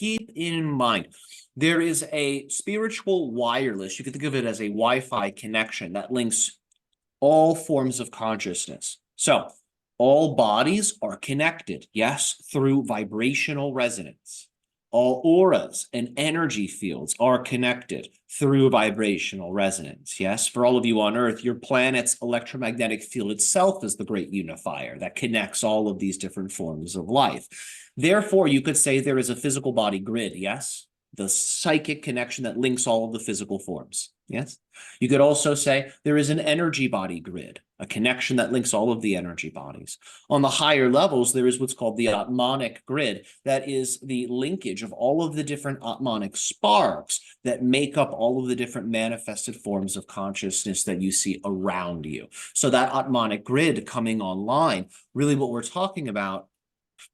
keep in mind, there is a spiritual wireless, you can think of it as a Wi-Fi connection that links all forms of consciousness. So all bodies are connected, yes, through vibrational resonance. All auras and energy fields are connected through vibrational resonance. Yes, for all of you on Earth, your planet's electromagnetic field itself is the great unifier that connects all of these different forms of life. Therefore, you could say there is a physical body grid, yes? The psychic connection that links all of the physical forms, yes? You could also say there is an energy body grid, a connection that links all of the energy bodies. On the higher levels, there is what's called the Atmanic grid. That is the linkage of all of the different Atmanic sparks that make up all of the different manifested forms of consciousness that you see around you. So that Atmanic grid coming online, really what we're talking about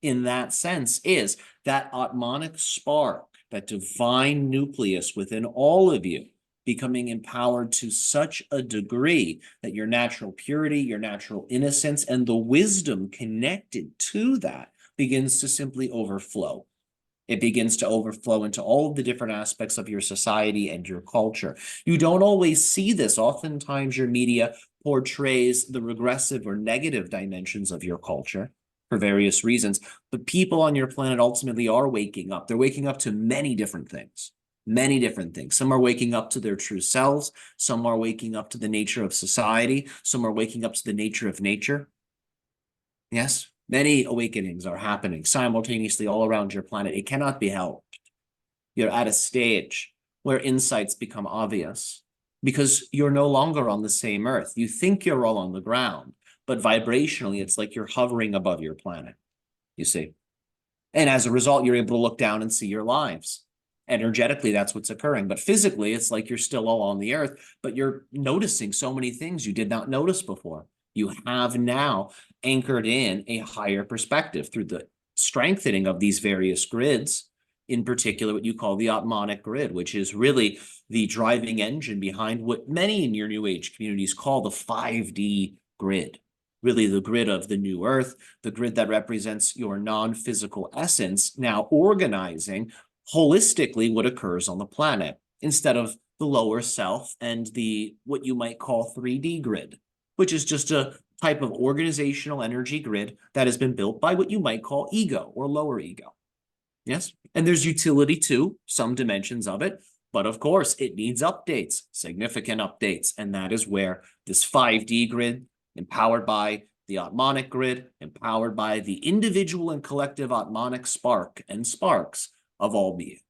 in that sense is that Atmanic spark, that divine nucleus within all of you, becoming empowered to such a degree that your natural purity, your natural innocence, and the wisdom connected to that begins to simply overflow. It begins to overflow into all of the different aspects of your society and your culture. You don't always see this. Oftentimes your media portrays the regressive or negative dimensions of your culture for various reasons, but people on your planet ultimately are waking up. They're waking up to many different things. Many different things. Some are waking up to their true selves. Some are waking up to the nature of society. Some are waking up to the nature of nature. Yes, many awakenings are happening simultaneously all around your planet. It cannot be helped. You're at a stage where insights become obvious because you're no longer on the same earth. You think you're all on the ground, but vibrationally, it's like you're hovering above your planet, you see. And as a result, you're able to look down and see your lives. Energetically, that's what's occurring. But physically, it's like you're still all on the earth, but you're noticing so many things you did not notice before. You have now anchored in a higher perspective through the strengthening of these various grids, in particular what you call the Atmanic grid, which is really the driving engine behind what many in your New Age communities call the 5D grid. Really the grid of the new earth, the grid that represents your non-physical essence, now organizing holistically what occurs on the planet instead of the lower self and the what you might call 3D grid, which is just a type of organizational energy grid that has been built by what you might call ego or lower ego. Yes, and there's utility to some dimensions of it, but of course it needs updates, significant updates, and that is where this 5D grid, empowered by the Atmanic grid, empowered by the individual and collective Atmanic spark and sparks of all beings.